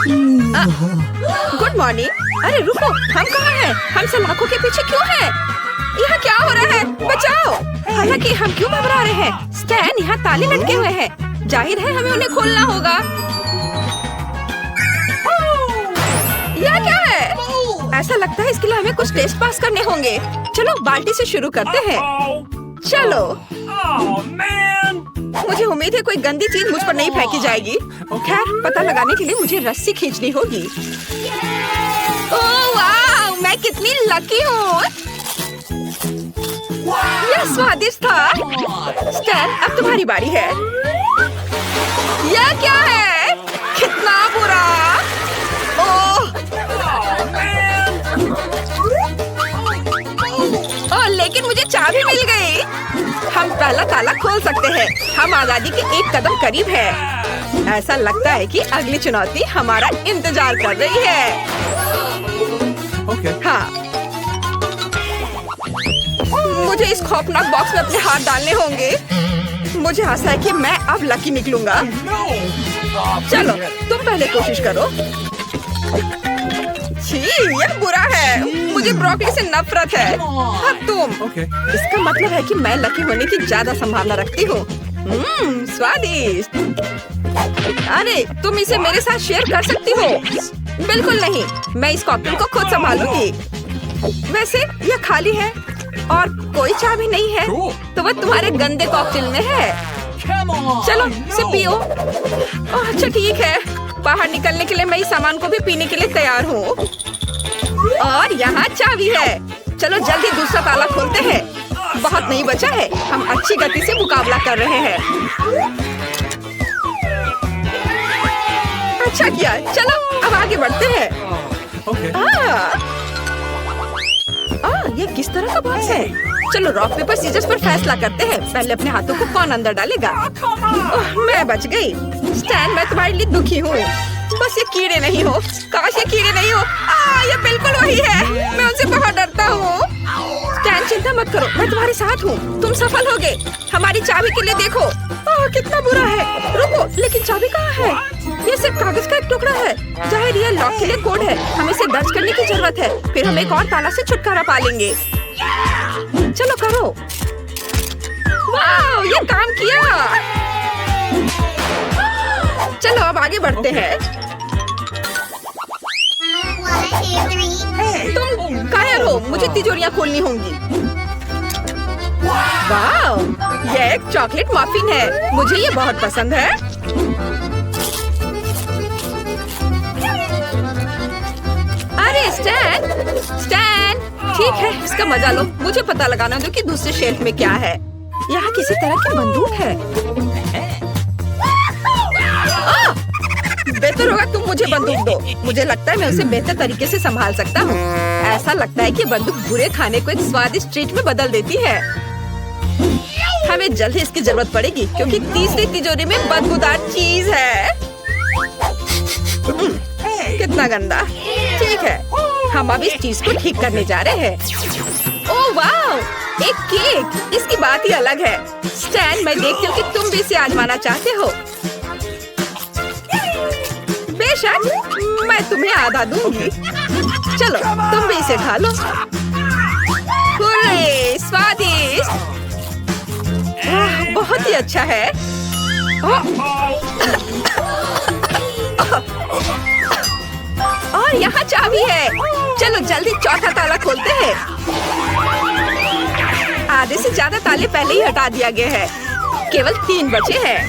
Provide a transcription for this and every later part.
Good morning. अरे रुको, हम कहाँ हैं? हम सलाखों के पीछे क्यों हैं? यहाँ क्या हो रहा है? बचाओ! हालांकि हम क्यों घबरा रहे हैं? स्टैन, यहाँ ताले लटके हुए हैं। जाहिर है हमें उन्हें खोलना होगा। यह क्या है? ऐसा लगता है इसके लिए हमें कुछ टेस्ट पास करने होंगे। चलो बाल्टी से शुरू करते हैं। चलो। मुझे उम्मीद है कोई गंदी चीज मुझ पर नहीं फेंकी जाएगी। खैर, पता लगाने के लिए मुझे रस्सी खींचनी होगी। ओह वाह, मैं कितनी लकी हूँ। यह स्वादिष्ट था। स्टैन, अब तुम्हारी बारी है। यह क्या है? कितना बुरा। ओह, लेकिन मुझे चाबी मिल गई। हम पहला ताला खोल सकते हैं। हम आजादी के एक कदम करीब है। ऐसा लगता है कि अगली चुनौती हमारा इंतजार कर रही है। हाँ, मुझे इस खौफनाक बॉक्स में अपने हाथ डालने होंगे। मुझे आशा है कि मैं अब लकी निकलूंगा। चलो, तुम पहले कोशिश करो। छी, यह बुरा है। मुझे ब्रोकली से नफरत है। अब तुम। इसका मतलब है कि मैं लकी होने की ज्यादा संभावना रखती हूँ। स्वादिष्ट। अरे, तुम इसे मेरे साथ शेयर कर सकती हो। बिल्कुल नहीं, मैं इस कॉकटेल को खुद संभालूंगी। वैसे यह खाली है और कोई चाबी नहीं है, तो वह तुम्हारे गंदे कॉकटेल में है। चलो, इसे पियो। ओह, अच्छा ठीक है। बाहर निकलने के लिए मैं इस सामान को भी पीने के लिए तैयार हूँ। और यहाँ चाबी है। चलो जल्दी दूसरा ताला खोलते हैं। बहुत नहीं बचा है। हम अच्छी गति से मुकाबला कर रहे हैं। अच्छा किया। चलो अब आगे बढ़ते हैं। ये किस तरह का बॉक्स है? चलो रॉक पेपर सीजर्स पर फैसला करते हैं। पहले अपने हाथों को कौन अंदर डालेगा? मैं बच गई। स्टैन, मैं तुम्हारे लिए दुखी हूँ। बस ये कीड़े नहीं हो। काश ये कीड़े नहीं हो। ये बिल्कुल वही है। मैं उनसे बहुत डरता हूँ। स्टैन, चिंता मत करो, मैं तुम्हारे साथ हूँ। तुम सफल होगे। हमारी चाबी के लिए देखो। कितना बुरा है। रुको, लेकिन चाबी कहाँ है? ये सिर्फ कागज का एक टुकड़ा है। जाहिर ये लॉक के लिए कोड है। हमें इसे दर्ज करने की जरूरत है। फिर हम एक और ताला से छुटकारा पा लेंगे। चलो करो। वाह, ये काम किया। चलो अब आगे बढ़ते हैं। तुम कायर हो। मुझे तिजोरियां खोलनी होंगी। वाह, ये एक चॉकलेट मफिन है। मुझे ये बहुत पसंद है। अरे स्टैन, स्टैन, ठीक है, इसका मजा लो। मुझे पता लगाना दो कि दूसरे शेल्फ में क्या है। यहाँ किसी तरह की बंदूक है। बेहतर होगा तुम मुझे बंदूक दो। मुझे लगता है मैं उसे बेहतर तरीके से संभाल सकता हूँ। ऐसा लगता है कि बंदूक बुरे खाने को एक स्वादिष्ट ट्रीट में बदल देती है। हमें जल्द ही इसकी जरूरत पड़ेगी क्योंकि तीसरी तिजोरी में बदबूदार चीज है। कितना गंदा। ठीक है, हम अब इस चीज को ठीक करने जा रहे हैं। ओह वाह, एक केक। इसकी बात ही अलग है। स्टैन, मैं देखती हूँ कि तुम भी इसे आजमाना चाहते हो। बेशक, मैं तुम्हें आधा दूंगी। चलो तुम भी इसे खा लो। हुर्रे, स्वादिष्ट। बहुत ही अच्छा है। और यहाँ चाबी है। चलो जल्दी चौथा ताला खोलते हैं। आधे से ज्यादा ताले पहले ही हटा दिया गया है। केवल 3 बचे हैं।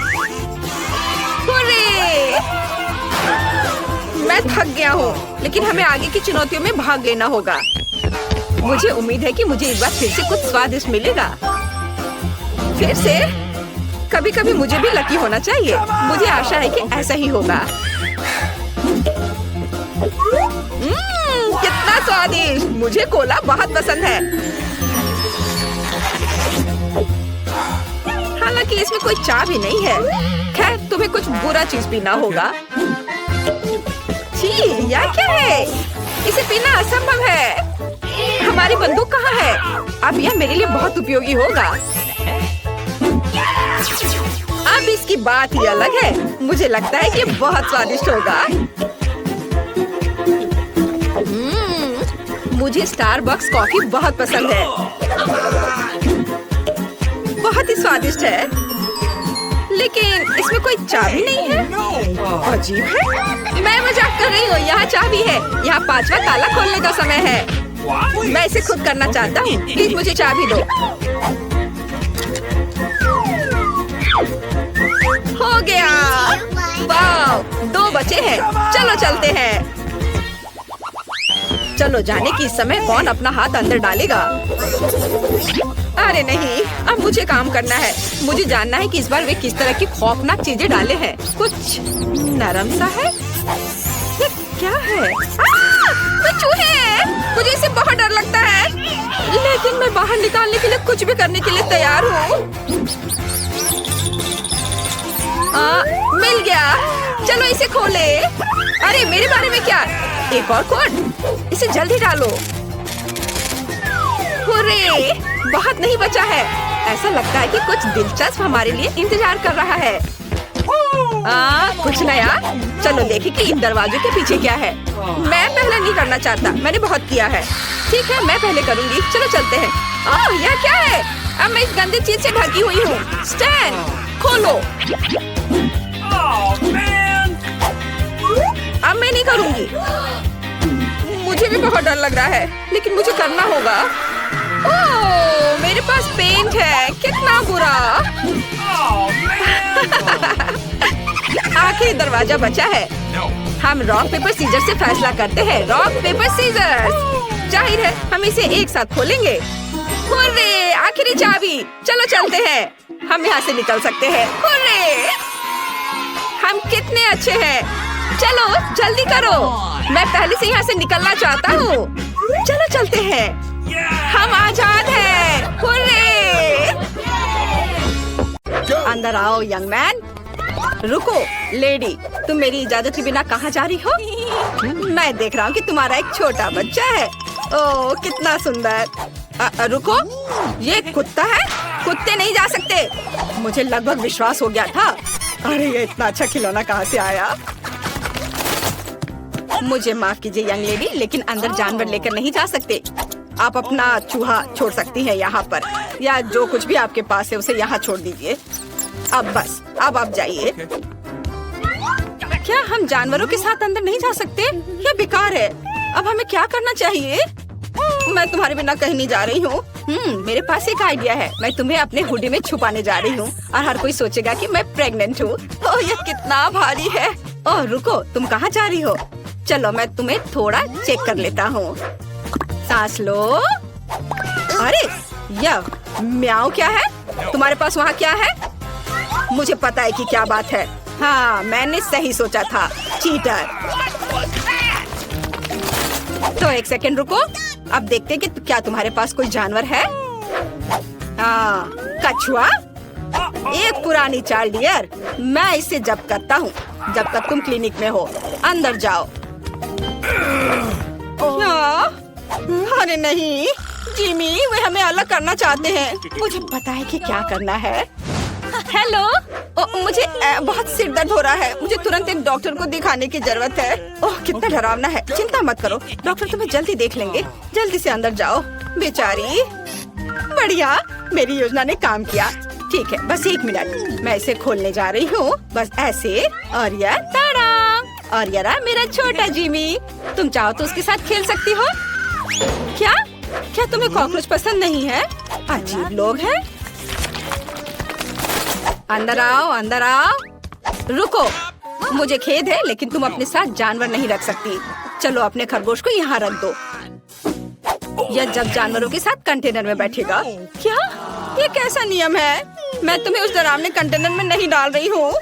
मैं थक गया हूँ, लेकिन हमें आगे की चुनौतियों में भाग लेना होगा। मुझे उम्मीद है कि मुझे इस बार फिर से कुछ स्वादिष्ट मिलेगा। फिर से? कभी कभी मुझे भी लकी होना चाहिए। मुझे आशा है कि ऐसा ही होगा। कितना स्वादिष्ट। मुझे कोला बहुत पसंद है। हालांकि इसमें कोई चाबी नहीं है। खैर, तुम्हें कुछ बुरा चीज पीना होगा। छी, यह क्या है? इसे पीना असंभव है। हमारी बंदूक कहाँ है? अब यह मेरे लिए बहुत उपयोगी होगा। अब इसकी बात ही अलग है। मुझे लगता है कि बहुत स्वादिष्ट होगा। मुझे स्टारबक्स कॉफी बहुत पसंद है। बहुत ही स्वादिष्ट है, लेकिन इसमें कोई चाबी नहीं है। अजीब है। मैं मजाक कर रही हूँ, यहाँ चाबी है। यहाँ 5वां ताला खोलने का समय है। मैं इसे खुद करना चाहता हूँ। प्लीज मुझे चाबी दो। हो गया। वाह, 2 बचे हैं। चलो चलते हैं। चलो जाने कि इस समय कौन अपना हाथ अंदर डालेगा। अरे नहीं, अब मुझे काम करना है। मुझे जानना है कि इस बार वे किस तरह की खौफनाक चीजें डाले हैं। कुछ नरम सा है। ये क्या है? वो चूहे हैं। मुझे इससे बहुत डर लगता है, लेकिन मैं बाहर निकालने के लिए कुछ भी करने के लिए तैयार हूँ। मिल गया। चलो इसे खोले। अरे मेरे बारे में क्या? एक और कोड। इसे जल्दी डालो। हुर्रे, बहुत नहीं बचा है। ऐसा लगता है कि कुछ दिलचस्प हमारे लिए इंतजार कर रहा है। कुछ नया। चलो देखें कि इन दरवाजों के पीछे क्या है। मैं पहले नहीं करना चाहता, मैंने बहुत किया है। ठीक है, मैं पहले करूंगी। चलो चलते हैं। यह क्या है? अब मैं इस गंदी चीज से ढकी हुई हूँ। स्टैंड खोलो। अब मैं नहीं करूंगी। मुझे भी बहुत डर लग रहा है, लेकिन मुझे करना होगा। ओह, मेरे पास पेंट है। कितना बुरा। आखिरी दरवाजा बचा है। हम रॉक पेपर सीजर से फैसला करते हैं। Rock paper scissor. जाहिर है हम इसे एक साथ खोलेंगे। हुर्रे, आखिरी चाबी। चलो चलते हैं। हम यहाँ से निकल सकते हैं। हुर्रे, हम कितने अच्छे हैं। चलो जल्दी करो। मैं पहले से यहाँ से निकलना चाहता हूँ। चलो चलते हैं। हम आजाद हैं। हुर्रे! अंदर आओ यंग मैन। रुको लेडी, तुम मेरी इजाजत के बिना कहाँ जा रही हो? मैं देख रहा हूँ कि तुम्हारा एक छोटा बच्चा है। ओह कितना सुंदर। रुको, ये कुत्ता है? कुत्ते नहीं जा सकते। मुझे लगभग विश्वास हो गया था। अरे ये इतना अच्छा खिलौना कहाँ से आया? मुझे माफ कीजिए यंग लेडी, लेकिन अंदर जानवर लेकर नहीं जा सकते। आप अपना चूहा छोड़ सकती हैं यहाँ पर, या जो कुछ भी आपके पास है उसे यहाँ छोड़ दीजिए। अब बस, अब आप जाइए। क्या हम जानवरों के साथ अंदर नहीं जा सकते? ये बेकार है। अब हमें क्या करना चाहिए? मैं तुम्हारे बिना कहीं नहीं जा रही हूँ। मेरे पास एक आइडिया है। मैं तुम्हें अपने हुडी में छुपाने जा रही हूँ और हर कोई सोचेगा कि मैं प्रेग्नेंट हूँ। ओह ये कितना भारी है। ओह रुको, तुम कहाँ जा रही हो? चलो मैं तुम्हें थोड़ा चेक कर लेता हूँ। सांस लो। अरे यह म्याऊ क्या है? तुम्हारे पास वहाँ क्या है? मुझे पता है कि क्या बात है। हाँ मैंने सही सोचा था, चीटर। तो एक सेकंड रुको, अब देखते हैं कि क्या तुम्हारे पास कोई जानवर है। हाँ कछुआ, एक पुरानी चाल डियर। मैं इसे जब्त करता हूँ जब तक तुम क्लिनिक में हो। अंदर जाओ। अरे नहीं जिमी, वे हमें अलग करना चाहते हैं। मुझे पता है कि क्या करना है। हेलो, मुझे बहुत सिर दर्द हो रहा है। मुझे तुरंत एक डॉक्टर को दिखाने की जरूरत है। ओह कितना डरावना है। चिंता मत करो, डॉक्टर तुम्हें जल्दी देख लेंगे। जल्दी से अंदर जाओ। बेचारी। बढ़िया, मेरी योजना ने काम किया। ठीक है, बस 1 मिनट। मैं इसे खोलने जा रही हूँ। बस ऐसे। और यह ताड़ा। और ये रहा मेरा छोटा जिमी। तुम चाहो तो उसके साथ खेल सकती हो। क्या क्या तुम्हें कॉकरोच पसंद नहीं है? अजीब लोग हैं। अंदर आओ, अंदर आओ। रुको, मुझे खेद है लेकिन तुम अपने साथ जानवर नहीं रख सकती। चलो अपने खरगोश को यहाँ रख दो। यह जब जानवरों के साथ कंटेनर में बैठेगा। क्या ये कैसा नियम है? मैं तुम्हें उस डरावने कंटेनर में नहीं डाल रही हूँ।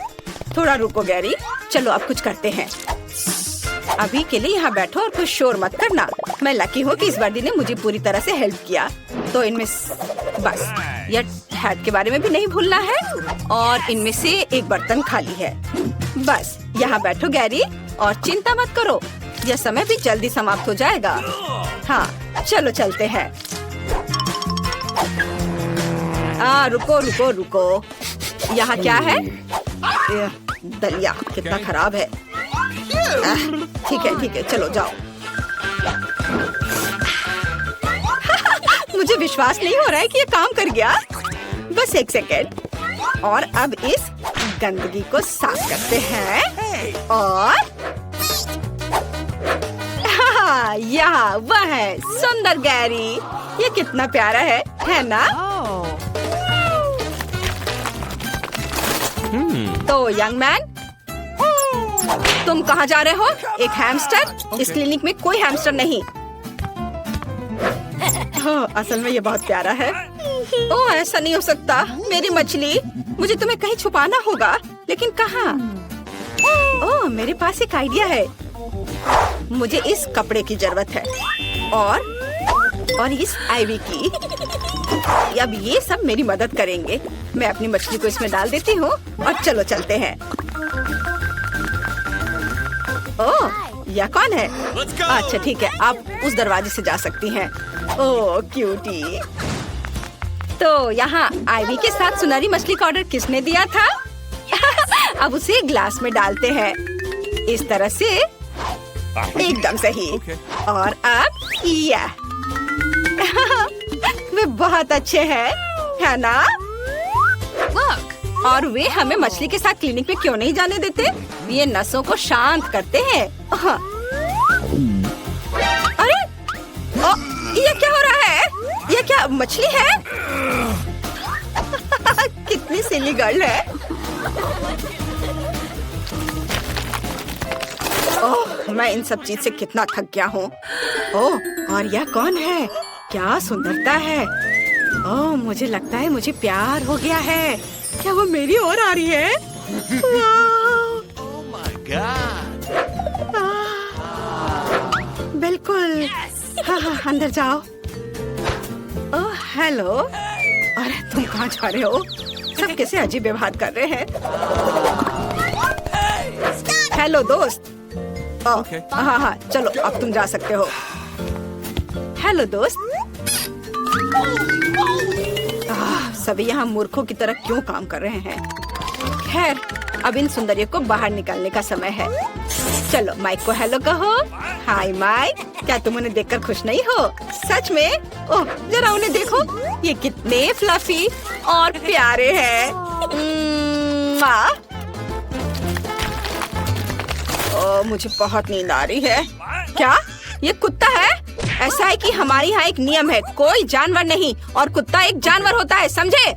थोड़ा रुको गैरी, चलो अब कुछ करते हैं। अभी के लिए यहाँ बैठो और कुछ शोर मत करना। मैं लकी हूँ कि इस बर्डी ने मुझे पूरी तरह से हेल्प किया। तो इनमें बस यह हैट के बारे में भी नहीं भूलना है। और इनमें से एक बर्तन खाली है। बस यहाँ बैठो गैरी और चिंता मत करो, यह समय भी जल्दी समाप्त हो जाएगा। हाँ चलो चलते हैं। रुको रुको रुको, यहाँ क्या है? दलिया कितना खराब है। ठीक है चलो जाओ। मुझे विश्वास नहीं हो रहा है कि ये काम कर गया। बस एक सेकेंड। और अब इस गंदगी को साफ करते हैं और यहाँ वह है सुंदर गैरी। ये कितना प्यारा है ना? तो यंग मैन, तुम कहाँ जा रहे हो? एक हैमस्टर? इस क्लिनिक में कोई हैमस्टर नहीं। असल में ये बहुत प्यारा है। ओह, ऐसा नहीं हो सकता। मेरी मछली, मुझे तुम्हें कहीं छुपाना होगा, लेकिन कहाँ? ओह, मेरे पास एक आइडिया है। मुझे इस कपड़े की जरूरत है और इस आईवी की। अब ये सब मेरी मदद करेंगे। मैं अपनी मछली को इसमें डाल देती हूँ और चलो चलते हैं। ओह, यह कौन है? अच्छा ठीक है, आप उस दरवाजे से जा सकती हैं। ओह क्यूटी। तो यहाँ आईवी के साथ सुनहरी मछली का ऑर्डर किसने दिया था? अब उसे ग्लास में डालते हैं, इस तरह से। एकदम सही। और अब यह वे बहुत अच्छे हैं, है ना? और वे हमें मछली के साथ क्लिनिक में क्यों नहीं जाने देते? ये नसों को शांत करते हैं। अरे ये क्या हो रहा है? ये क्या मछली है? कितनी सिली गर्ल है। ओह, मैं इन सब चीज से कितना थक गया हूँ। ओह, और यह कौन है? क्या सुंदरता है। ओह, मुझे लगता है मुझे प्यार हो गया है। क्या वो मेरी ओर आ रही है? बिल्कुल। हाँ हाँ, अंदर जाओ। Oh hello. अरे तुम कहाँ जा रहे हो? सब कैसे अजीब व्यवहार कर रहे हैं। हेलो दोस्त। हाँ हाँ, चलो अब तुम जा सकते हो। हेलो दोस्त। सभी यहाँ मूर्खों की तरह क्यों काम कर रहे हैं? खैर, अब इन सुंदरियों को बाहर निकालने का समय है। चलो माइक को हेलो कहो। हाय माइक, क्या तुम उन्हें देखकर खुश नहीं हो? सच में? ओह, जरा उन्हें देखो, ये कितने फ्लफी और प्यारे हैं। माँ, ओह मुझे बहुत नींद आ रही है। क्या ये कुत्ता है? ऐसा है कि हमारे यहाँ एक नियम है, कोई जानवर नहीं, और कुत्ता एक जानवर होता है, समझे?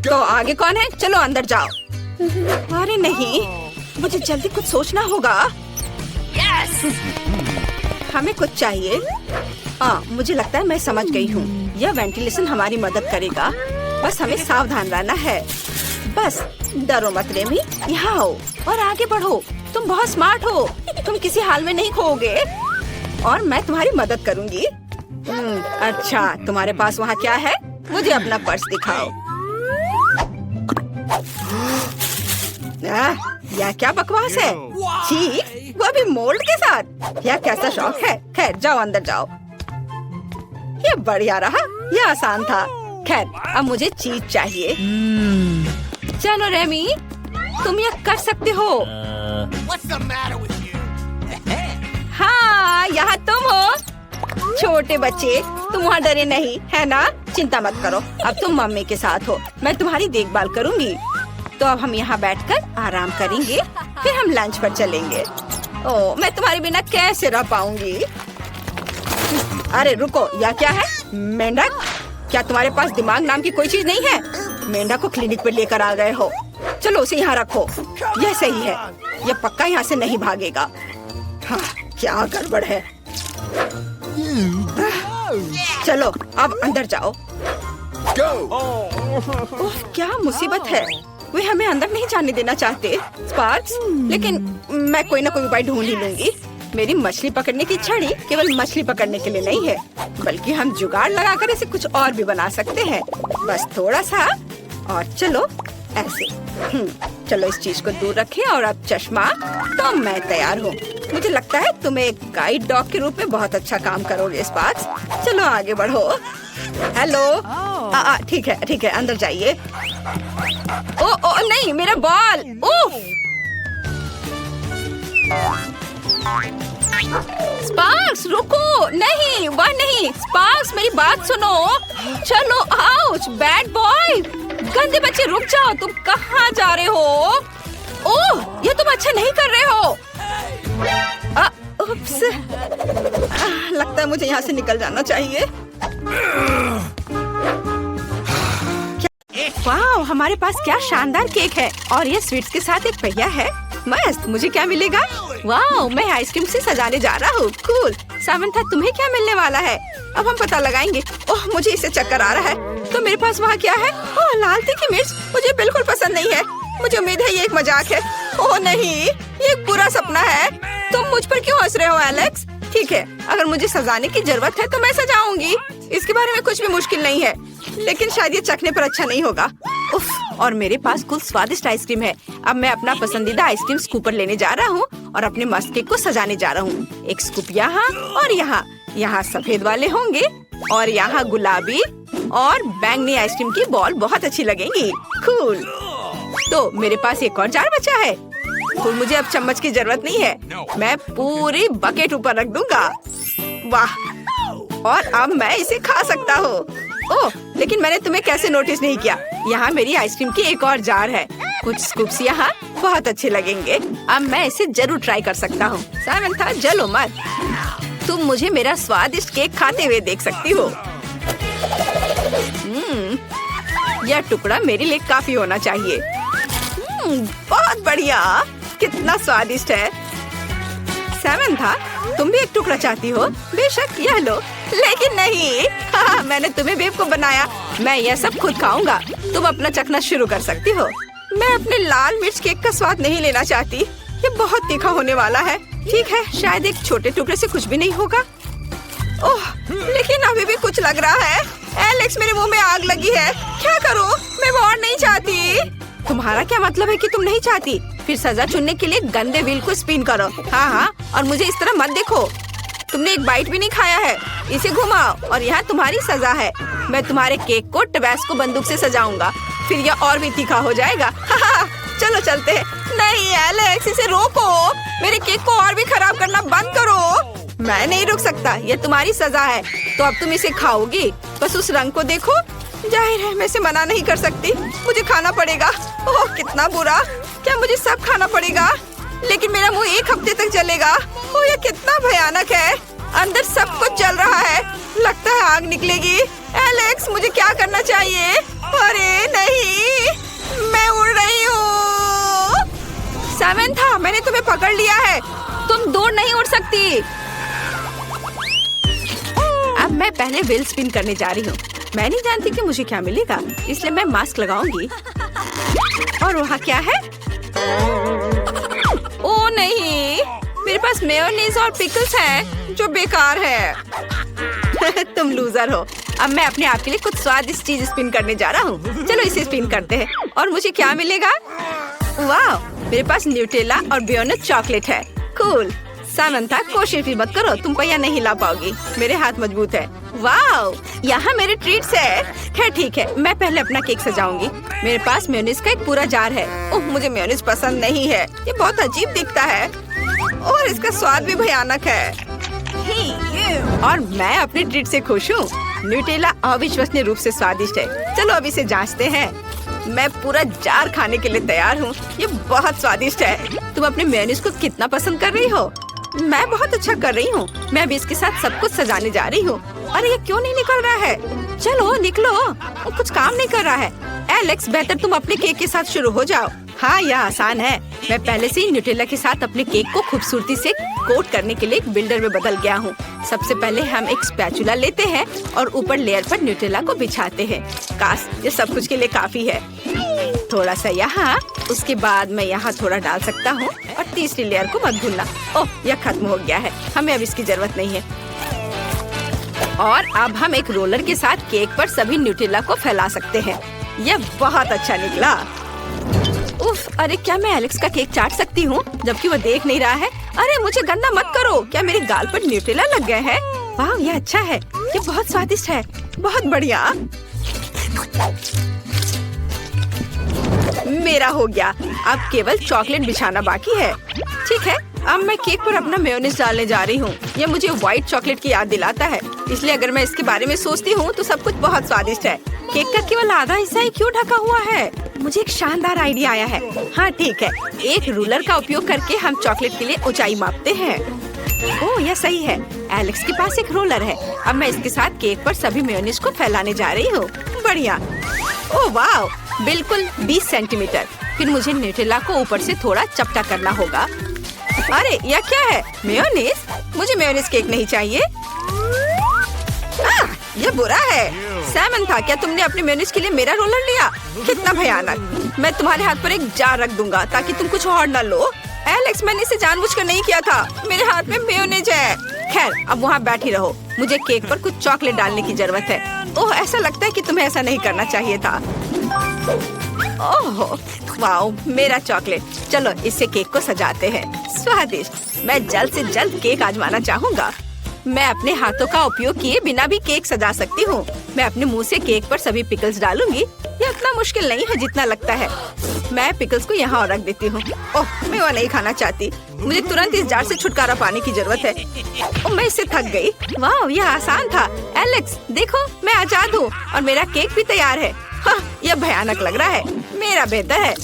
तो आगे कौन है? चलो अंदर जाओ। अरे नहीं, मुझे जल्दी कुछ सोचना होगा। हमें कुछ चाहिए। मुझे लगता है मैं समझ गई हूँ। यह वेंटिलेशन हमारी मदद करेगा। बस हमें सावधान रहना है। बस डरो मत रेमी, यहाँ आओ और आगे बढ़ो। तुम बहुत स्मार्ट हो, तुम किसी हाल में नहीं खोओगे और मैं तुम्हारी मदद करूँगी। अच्छा, तुम्हारे पास वहाँ क्या है? मुझे अपना पर्स दिखाओ। यह क्या बकवास है? छी, वो भी मोल्ड के साथ। यह कैसा शौक है? खैर जाओ अंदर जाओ। ये बढ़िया रहा, यह आसान था। खैर अब मुझे चीज चाहिए। चलो रेमी, तुम यह कर सकते हो। हाँ, यहाँ तुम हो। छोटे बच्चे, तुम वहाँ डरे नहीं, है ना? चिंता मत करो, अब तुम मम्मी के साथ हो। मैं तुम्हारी देखभाल करूँगी। तो अब हम यहाँ बैठकर आराम करेंगे, फिर हम लंच पर चलेंगे। ओह, मैं तुम्हारे बिना कैसे रह पाऊंगी? अरे रुको, यह क्या है? मेंढक? क्या तुम्हारे पास दिमाग नाम की कोई चीज नहीं है? मेंढक को क्लिनिक पर लेकर आ गए हो। चलो उसे यहाँ रखो, यह सही है। यह पक्का यहाँ से नहीं भागेगा। हाँ, क्या गड़बड़ है। चलो अब अंदर जाओ। ओह, क्या मुसीबत है। वे हमें अंदर नहीं जाने देना चाहते, स्पार्क्स। लेकिन मैं कोई ना कोई उपाय ढूंढ ही लूंगी। मेरी मछली पकड़ने की छड़ी केवल मछली पकड़ने के लिए नहीं है, बल्कि हम जुगाड़ लगाकर इसे कुछ और भी बना सकते हैं। बस थोड़ा सा और चलो ऐसे। चलो इस चीज को दूर रखें और अब चश्मा। तो मैं तैयार हूँ। मुझे लगता है तुम एक गाइड डॉग के रूप में बहुत अच्छा काम करोगे स्पार्क्स। चलो आगे बढ़ो। हेलो। ठीक है, अंदर जाइए। ओ नहीं, मेरा बॉल। स्पार्क्स रुको, नहीं वह नहीं, स्पार्क्स मेरी बात सुनो। चलो आउच, बैड बॉय, गंदे बच्चे रुक जाओ, तुम कहाँ जा रहे हो? ओह, ये तुम अच्छा नहीं कर रहे हो। उप्स, लगता है मुझे यहाँ से निकल जाना चाहिए। वाह, हमारे पास क्या शानदार केक है और ये स्वीट्स के साथ एक पहिया है। मस्त, मुझे क्या मिलेगा? वाह, मैं आइसक्रीम से सजाने जा रहा हूँ। कूल। सामंथा, तुम्हें क्या मिलने वाला है? अब हम पता लगाएंगे। ओह, मुझे इससे चक्कर आ रहा है। तो मेरे पास वहाँ क्या है? ओह, लाल तीखी मिर्च, मुझे बिल्कुल पसंद नहीं है। मुझे उम्मीद है ये एक मजाक है। ओह नहीं, ये एक बुरा सपना है। तुम मुझ पर क्यों हंस रहे हो एलेक्स? ठीक है, अगर मुझे सजाने की जरूरत है तो मैं सजाऊंगी। इसके बारे में कुछ भी मुश्किल नहीं है, लेकिन शायद ये चखने पर अच्छा नहीं होगा। उफ, और मेरे पास कुल स्वादिष्ट आइसक्रीम है। अब मैं अपना पसंदीदा आइसक्रीम स्कूपर लेने जा रहा हूँ और अपने मस्त केक को सजाने जा रहा हूँ। एक स्कूप यहाँ और यहाँ सफेद वाले होंगे और यहाँ गुलाबी और बैंगनी आइसक्रीम की बॉल बहुत अच्छी लगेंगी। कूल। तो मेरे पास एक और जार बचा है। तो मुझे अब चम्मच की जरूरत नहीं है, मैं पूरी बकेट ऊपर रख दूंगा। वाह, और अब मैं इसे खा सकता हूँ। ओह, लेकिन मैंने तुम्हें कैसे नोटिस नहीं किया? यहाँ मेरी आइसक्रीम की एक और जार है। कुछ स्कूप्स यहाँ बहुत अच्छे लगेंगे। अब मैं इसे जरूर ट्राई कर सकता हूँ। सामंथा, जलो मत, तुम मुझे मेरा स्वादिष्ट केक खाते हुए देख सकती हो। यह टुकड़ा मेरे लिए काफी होना चाहिए। बहुत बढ़िया, कितना स्वादिष्ट है। सामंथा, तुम भी एक टुकड़ा चाहती हो? बेशक, यह लो। लेकिन नहीं, हाँ, मैंने तुम्हें बेवकूफ बनाया। मैं यह सब खुद खाऊंगा। तुम अपना चखना शुरू कर सकती हो। मैं अपने लाल मिर्च केक का स्वाद नहीं लेना चाहती, ये बहुत तीखा होने वाला है। ठीक है, शायद एक छोटे टुकड़े से कुछ भी नहीं होगा। ओह, लेकिन अभी भी कुछ लग रहा है। एलेक्स, मेरे मुंह में आग लगी है। क्या करूं? मैं और नहीं चाहती। तुम्हारा क्या मतलब है कि तुम नहीं चाहती? फिर सजा चुनने के लिए गंदे व्हील को स्पिन करो। हाँ, और मुझे इस तरह मत देखो। तुमने एक बाइट भी नहीं खाया है। इसे घुमाओ और यहाँ तुम्हारी सजा है। मैं तुम्हारे केक को टबैस्को बंदूक से सजाऊंगा, फिर यह और भी तीखा हो जाएगा। चलो चलते हैं। नहीं एलेक्स, इसे रोको। मेरे केक को और भी खराब करना बंद करो। मैं नहीं रुक सकता, ये तुम्हारी सजा है। तो अब तुम इसे खाओगी। बस उस रंग को देखो। जाहिर है मैं इसे मना नहीं कर सकती, मुझे खाना पड़ेगा। ओह, कितना बुरा। क्या मुझे सब खाना पड़ेगा? लेकिन मेरा मुंह एक हफ्ते तक जलेगा। ओह, ये कितना भयानक है। अंदर सब कुछ जल रहा है, लगता है आग निकलेगी। एलेक्स, मुझे क्या करना चाहिए? अरे नहीं, मैं उड़ रही हूँ। सामंथा, मैंने तुम्हें पकड़ लिया है। तुम दूर नहीं उड़ सकती। अब मैं पहले व्हील स्पिन करने जा रही हूँ। मैं नहीं जानती कि मुझे क्या मिलेगा, इसलिए मैं मास्क लगाऊंगी। और वहाँ क्या है? ओह नहीं, मेरे पास मेयोनीज और पिकल्स हैं जो बेकार है। तुम लूजर हो। अब मैं अपने आप के लिए कुछ स्वादिष्ट चीज स्पिन करने जा रहा हूँ। चलो इसे स्पिन करते हैं और मुझे क्या मिलेगा? वाह, मेरे पास न्यूटेला और बेयोनेट चॉकलेट है। कूल। सामंथा, कोशिश भी मत करो, तुम पहिया नहीं हिला पाओगी, मेरे हाथ मजबूत है। वाह, यहाँ मेरे ट्रीट्स है। खैर ठीक है, मैं पहले अपना केक सजाऊंगी। मेरे पास मेयोनीज का एक पूरा जार है। ओह, मुझे मेयोनीज पसंद नहीं है, ये बहुत अजीब दिखता है और इसका स्वाद भी भयानक है। और मैं अपने ट्रीट से खुश हूँ। न्यूटेला अविश्वसनीय रूप से स्वादिष्ट है। चलो अब इसे जांचते हैं। मैं पूरा जार खाने के लिए तैयार हूँ, ये बहुत स्वादिष्ट है। तुम अपने मेयोनीज को कितना पसंद कर रही हो? मैं बहुत अच्छा कर रही हूँ। मैं अभी इसके साथ सब कुछ सजाने जा रही हूँ। अरे ये क्यों नहीं निकल रहा है? चलो निकलो, वो कुछ काम नहीं कर रहा है। एलेक्स, बेहतर तुम अपने केक के साथ शुरू हो जाओ। हाँ, यह आसान है। मैं पहले से ही न्यूटेला के साथ अपने केक को खूबसूरती से कोट करने के लिए एक बिल्डर में बदल गया हूँ। सबसे पहले हम एक स्पैचुला लेते हैं और ऊपर लेयर पर न्यूटेला को बिछाते हैं। काश ये सब कुछ के लिए काफी है। थोड़ा सा यहाँ, उसके बाद मैं यहाँ थोड़ा डाल सकता हूँ और तीसरी लेयर को मत भूलना। ओह, यह खत्म हो गया है, हमें अब इसकी जरूरत नहीं है। और अब हम एक रोलर के साथ केक पर सभी न्यूटेला को फैला सकते हैं। यह बहुत अच्छा निकला। उफ, अरे क्या मैं एलेक्स का केक चाट सकती हूँ जबकि वो देख नहीं रहा है? अरे मुझे गंदा मत करो, क्या मेरे गाल पर न्यूटेला लग गए हैं? वाह, ये अच्छा है, ये बहुत स्वादिष्ट है, बहुत बढ़िया। मेरा हो गया, अब केवल चॉकलेट बिछाना बाकी है। ठीक है, अब मैं केक पर अपना मेयोनीज डालने जा रही हूँ। ये मुझे व्हाइट चॉकलेट की याद दिलाता है, इसलिए अगर मैं इसके बारे में सोचती हूँ तो सब कुछ बहुत स्वादिष्ट है। केक का केवल आधा हिस्सा ही क्यों ढका हुआ है? मुझे एक शानदार आइडिया आया है। हाँ ठीक है, एक रूलर का उपयोग करके हम चॉकलेट के लिए ऊंचाई मापते हैं। ओह यह सही है, एलेक्स के पास एक रोलर है। अब मैं इसके साथ केक पर सभी मेयोनीज को फैलाने जा रही हूँ। बढ़िया। ओह वाह, बिल्कुल 20 सेंटीमीटर। फिर मुझे न्यूटेला को ऊपर से थोड़ा चपटा करना होगा। अरे यह क्या है? मेयोनीज? मुझे मेयोनीज केक नहीं चाहिए। यह बुरा है। सैमंथा, क्या तुमने अपने मेयोनीज के लिए मेरा रोलर लिया? कितना भयानक। मैं तुम्हारे हाथ पर एक जार रख दूंगा ताकि तुम कुछ और न लो। एलेक्स, मैंने इसे जानबूझकर नहीं किया था। मेरे हाथ में मेयोनीज है। खैर, अब वहाँ बैठी रहो। मुझे केक पर कुछ चॉकलेट डालने की जरूरत है। ओह, ऐसा लगता है कि तुम्हें ऐसा नहीं करना चाहिए था। ओह वाओ, मेरा चॉकलेट। चलो इससे केक को सजाते हैं। स्वादिष्ट। मैं जल्द से जल्द केक आजमाना चाहूँगा। मैं अपने हाथों का उपयोग किए बिना भी केक सजा सकती हूँ। मैं अपने मुंह से केक पर सभी पिकल्स डालूंगी। ये उतना मुश्किल नहीं है जितना लगता है। मैं पिकल्स को यहाँ और रख देती हूँ। ओह, मैं वो नहीं खाना चाहती। मुझे तुरंत इस जार से छुटकारा पाने की जरूरत है। ओह, मैं इससे थक गई। वाह, यह आसान था। एलेक्स देखो, मैं आजाद हूँ और मेरा केक भी तैयार है। हाँ, यह भयानक लग रहा है। मेरा बेहतर है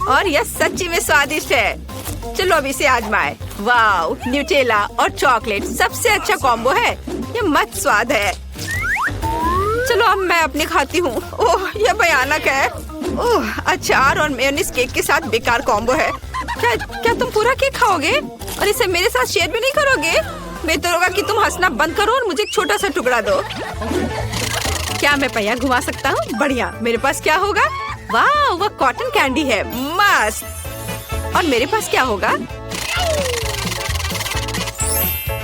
और यह सच्ची में स्वादिष्ट है। चलो अब इसे आजमाएं। वाव, न्यूटेला और चॉकलेट सबसे अच्छा कॉम्बो है। ये मस्त स्वाद है। चलो अब मैं अपनी खाती हूँ। ओह, यह भयानक है। ओह, अचार और मेयोनीज केक के साथ बेकार कॉम्बो है। क्या तुम पूरा केक खाओगे और इसे मेरे साथ शेयर भी नहीं करोगे? बेहतर होगा कि तुम हंसना बंद करो और मुझे एक छोटा सा टुकड़ा दो। क्या मैं पहिया घुमा सकता हूँ? बढ़िया। मेरे पास क्या होगा? वाह, वह कॉटन कैंडी है। मस्त। और मेरे पास क्या होगा?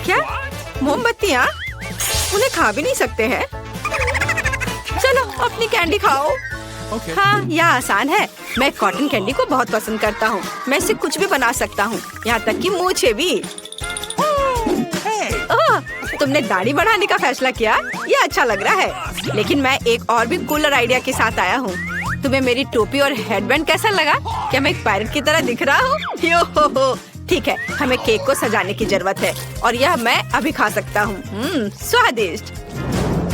क्या? मोमबत्तियाँ? उन्हें खा भी नहीं सकते हैं। चलो अपनी कैंडी खाओ। हाँ, यह आसान है। मैं कॉटन कैंडी को बहुत पसंद करता हूँ। मैं इससे कुछ भी बना सकता हूँ, यहाँ तक कि मूछें भी। ओह, तुमने दाढ़ी बढ़ाने का फैसला किया? यह अच्छा लग रहा है। लेकिन मैं एक और भी कूलर आइडिया के साथ आया हूँ। तुम्हें मेरी टोपी और हेडबैंड कैसा लगा? क्या मैं एक पायरेट की तरह दिख रहा हूँ? यो हो। ठीक है, हमें केक को सजाने की जरूरत है और यह मैं अभी खा सकता हूँ। स्वादिष्ट।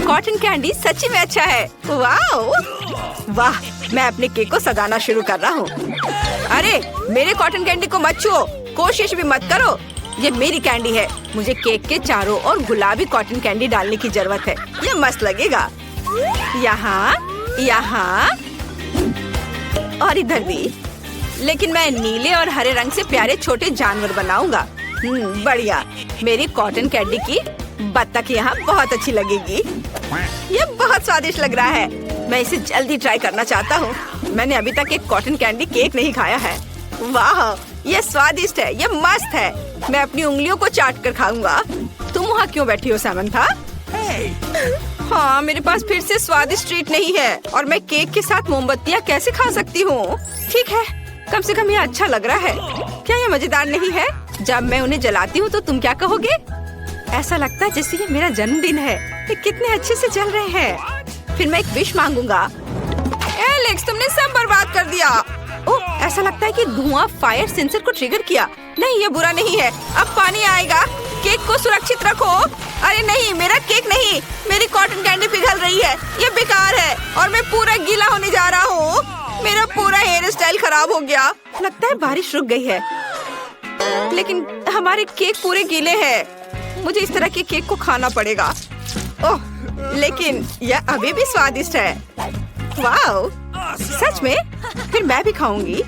कॉटन कैंडी सच्ची में अच्छा है। वाह, मैं अपने केक को सजाना शुरू कर रहा हूँ। अरे, मेरे कॉटन कैंडी को मत छुओ, कोशिश भी मत करो। ये मेरी कैंडी है। मुझे केक के चारों ओर गुलाबी कॉटन कैंडी डालने की जरूरत है। ये मस्त लगेगा। यहाँ, यहाँ और इधर भी। लेकिन मैं नीले और हरे रंग से प्यारे छोटे जानवर बनाऊंगा। बढ़िया। मेरी कॉटन कैंडी की बत्तख यहाँ बहुत अच्छी लगेगी। ये बहुत स्वादिष्ट लग रहा है। मैं इसे जल्दी ट्राई करना चाहता हूँ। मैंने अभी तक एक कॉटन कैंडी केक नहीं खाया है। वाह, ये स्वादिष्ट है। ये मस्त है। मैं अपनी उंगलियों को चाट कर खाऊंगा। तुम वहाँ क्यों बैठी हो सैमंथा? हाँ, मेरे पास फिर से स्वादिष्ट ट्रीट नहीं है और मैं केक के साथ मोमबत्तियाँ कैसे खा सकती हूँ? ठीक है, कम से कम ये अच्छा लग रहा है। क्या ये मजेदार नहीं है? जब मैं उन्हें जलाती हूँ तो तुम क्या कहोगे? ऐसा लगता है जैसे ये मेरा जन्मदिन है। ये कितने अच्छे से जल रहे हैं। फिर मैं एक विश मांगूंगा। एलेक्स, तुमने सब बर्बाद कर दिया। ओह, ऐसा लगता है कि धुआं फायर सेंसर को ट्रिगर किया। नहीं, ये बुरा नहीं है। अब पानी आएगा। केक को सुरक्षित रखो। अरे नहीं, मेरा केक नहीं। मेरी कॉटन कैंडी पिघल रही है। ये बेकार है और मैं पूरा गीला होने जा रहा हूँ। मेरा पूरा हेयर स्टाइल खराब हो गया। लगता है बारिश रुक गई है, लेकिन हमारे केक पूरे गीले हैं। मुझे इस तरह के केक को खाना पड़ेगा। ओह, लेकिन यह अभी भी स्वादिष्ट है। वाओ, सच में? फिर मैं भी खाऊंगी।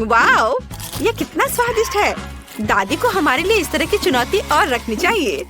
वाओ, यह कितना स्वादिष्ट है। दादी को हमारे लिए इस तरह की चुनौती और रखनी चाहिए।